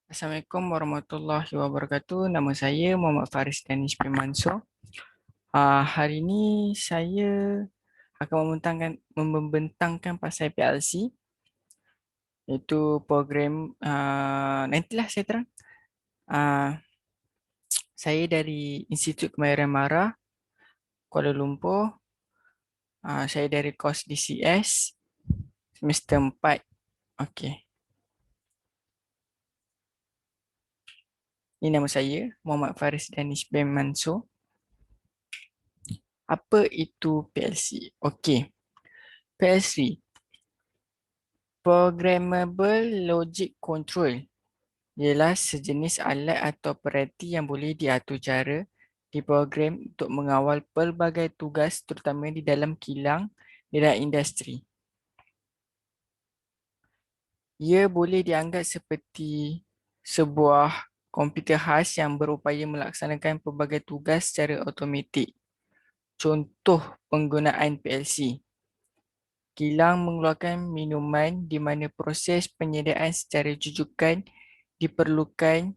Assalamualaikum warahmatullahi wabarakatuh. Nama saya Muhammad Faris Danish bin Mansur. Hari ini saya akan membentangkan pasal PLC, iaitu program, nantilah saya terang. Ah, saya dari Institut Kemahiran Mara, Kuala Lumpur. Saya dari kos DCS, semester 4. Okey. Ini nama saya, Muhammad Faris Danish bin Mansur. Apa itu PLC? Okey. PLC, Programmable Logic Control, ialah sejenis alat atau perhati yang boleh diatur cara diprogram untuk mengawal pelbagai tugas terutama di dalam kilang dan industri. Ia boleh dianggap seperti sebuah komputer khas yang berupaya melaksanakan pelbagai tugas secara automatik. Contoh penggunaan PLC. Kilang mengeluarkan minuman di mana proses penyediaan secara jujukan diperlukan,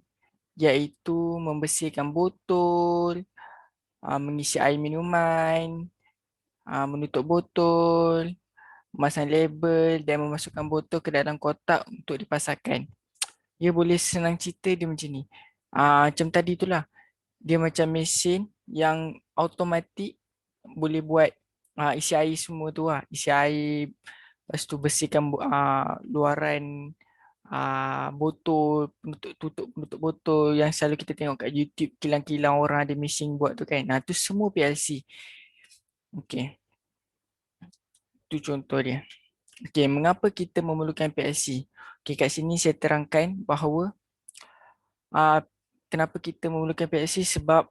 iaitu membersihkan botol, mengisi air minuman, menutup botol, memasang label dan memasukkan botol ke dalam kotak untuk dipasarkan. Dia boleh senang cerita dia macam ni. Macam tadi itulah. Dia macam mesin yang automatik boleh buat isi air semua tu lah. Isi air, lepas tu bersihkan luaran botol, penutup botol yang selalu kita tengok kat YouTube, kilang-kilang orang ada mesin buat tu kan. Tu semua PLC. Okey, tu contoh dia. Okey, mengapa kita memerlukan PLC? Okey, kat sini saya terangkan bahawa ah, kenapa kita memerlukan PLC, sebab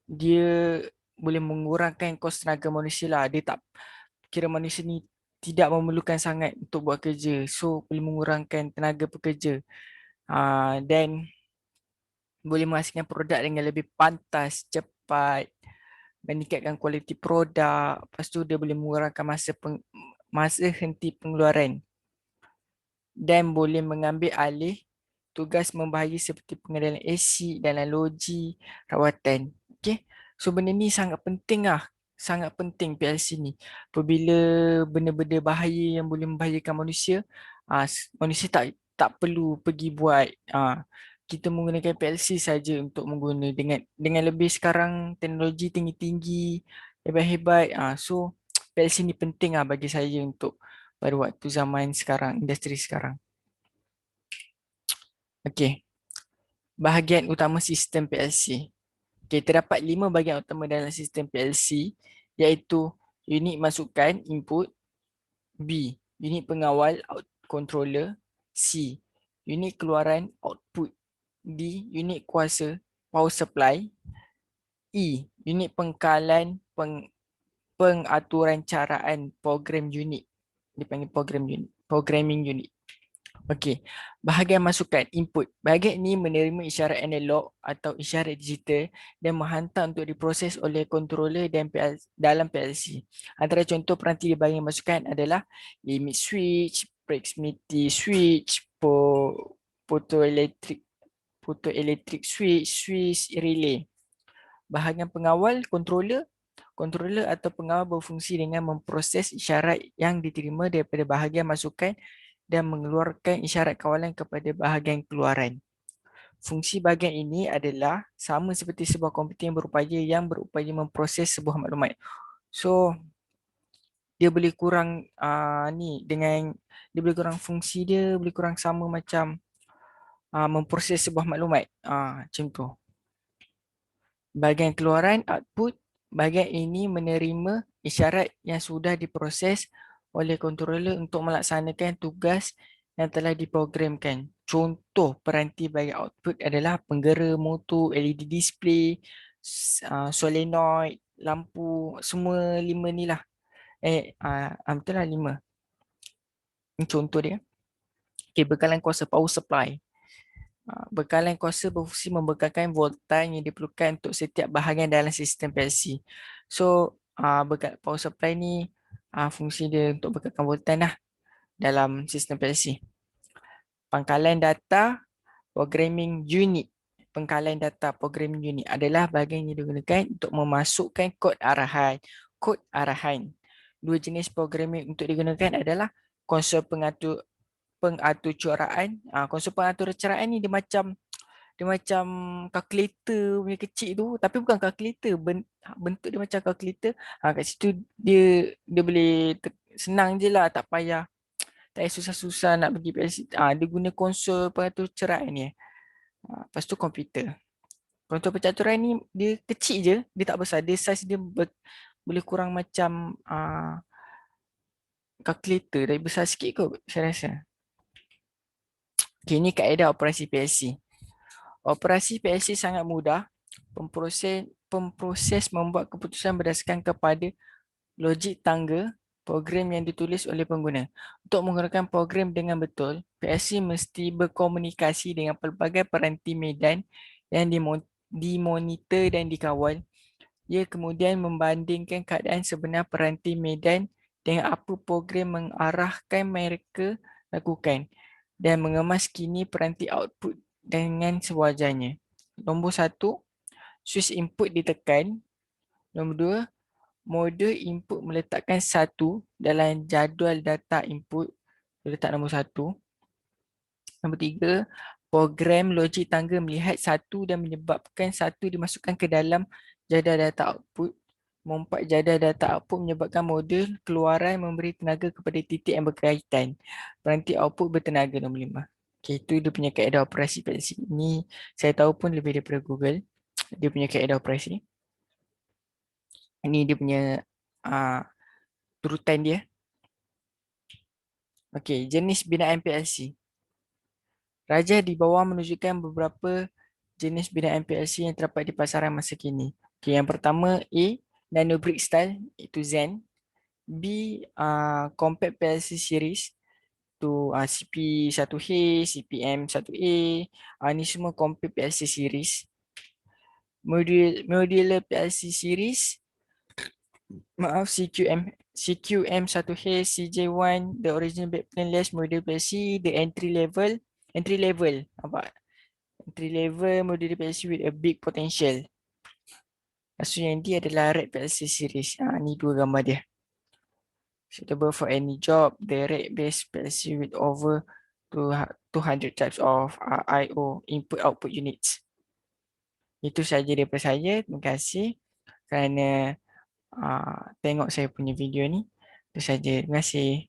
dia boleh mengurangkan kos tenaga manusia lah. Dia tak kira manusia ni tidak memerlukan sangat untuk buat kerja. So, boleh mengurangkan tenaga pekerja. Dan boleh menghasilkan produk dengan lebih pantas, cepat, meningkatkan kualiti produk. Lepas tu dia boleh mengurangkan masa henti pengeluaran dan boleh mengambil alih tugas membahaya seperti pengendalian asid dalam loji rawatan. Okey. So benda ni sangat penting lah. Sangat penting PLC ni. Apabila benda-benda bahaya yang boleh membahayakan manusia, manusia tak perlu pergi buat. Kita menggunakan PLC saja untuk mengguna dengan lebih sekarang teknologi tinggi-tinggi, hebat-hebat. So PLC ni penting lah bagi saya untuk pada waktu zaman sekarang, industri sekarang. Okey, bahagian utama sistem PLC. Okey, terdapat 5 bahagian utama dalam sistem PLC, iaitu unit masukan input, B, unit pengawal controller, C, unit keluaran output, D, unit kuasa power supply, E, unit pengkalan pengaturan caraan program unit. Dipanggil programming unit. Okey, bahagian masukan input. Bahagian ini menerima isyarat analog atau isyarat digital dan menghantar untuk diproses oleh controller dan dalam PLC. Antara contoh peranti di bahagian masukan adalah limit switch, proximity switch, photoelectric switch, switch relay. Bahagian pengawal controller atau pengawal berfungsi dengan memproses isyarat yang diterima daripada bahagian masukan dan mengeluarkan isyarat kawalan kepada bahagian keluaran. Fungsi bahagian ini adalah sama seperti sebuah komputer yang berupaya memproses sebuah maklumat. So, dia boleh kurang dia boleh kurang fungsi dia, boleh kurang sama macam memproses sebuah maklumat. Macam tu. Bahagian keluaran output, bahagian ini menerima isyarat yang sudah diproses oleh controller untuk melaksanakan tugas yang telah diprogramkan. Contoh peranti bagi output adalah penggera motor, LED display, solenoid, lampu, semua 5 ni lah. Betul lah 5. Ini contoh dia. Okay, bekalan kuasa power supply. Bekalan kuasa berfungsi membekalkan voltaj yang diperlukan untuk setiap bahagian dalam sistem PLC. So, bekal power supply ni fungsi dia untuk bekalkan voltaj lah dalam sistem PLC. Pangkalan data programming unit. Pengkalan data programming unit adalah bahagian yang digunakan untuk memasukkan kod arahan. Kod arahan. Dua jenis programming untuk digunakan adalah konsol pengatur curaan. Konsol pengatur curaan ni dia macam kalkulator punya kecil tu, tapi bukan kalkulator, bentuk dia macam kalkulator. Kat situ dia boleh senang je lah, tak payah susah-susah nak pergi PLC. Dia guna konsol pengatur ceraian ni. Lepas tu komputer. Konsol percaturan ni dia kecil je, dia tak besar. Dia saiz dia boleh kurang macam kalkulator, tapi besar sikit kot saya rasa. Okay, ni kaedah operasi PLC. Operasi PLC sangat mudah. Pemproses membuat keputusan berdasarkan kepada logik tangga program yang ditulis oleh pengguna. Untuk menggunakan program dengan betul, PLC mesti berkomunikasi dengan pelbagai peranti medan yang dimonitor dan dikawal. Ia kemudian membandingkan keadaan sebenar peranti medan dengan apa program mengarahkan mereka lakukan dan mengemas kini peranti output dengan sewajarnya. Nombor 1, switch input ditekan. Nombor 2, mode input meletakkan 1 dalam jadual data input. Letak nombor 1. Nombor 3, program logik tangga melihat 1 dan menyebabkan 1 dimasukkan ke dalam jadual data output. Nombor 4, jadual data output menyebabkan modul keluaran memberi tenaga kepada titik yang berkaitan. Peranti output bertenaga. Nombor 5. Okay, itu dia punya kaedah operasi PLC. Ini saya tahu pun lebih daripada Google. Dia punya kaedah operasi. Ini dia punya turutan dia. Okey, jenis binaan PLC. Rajah di bawah menunjukkan beberapa jenis binaan PLC yang terdapat di pasaran masa kini. Okey, yang pertama A, Nano Brick Style, itu Zen. B, Compact PLC Series, tu CP1H, CPM1A. Ni semua Compact PLC Series. Modular PLC Series, CQM1H, CJ1, the original backplane-less model PLC, the entry level, nampak? Entry level model PLC with a big potential. Lepas yang D adalah Red PLC series. Ni dua gambar dia. Suitable for any job, the Red-based PLC with over 200 types of I/O input-output units. Itu sahaja daripada saya. Terima kasih kerana tengok saya punya video ni. Itu sahaja. Terima kasih.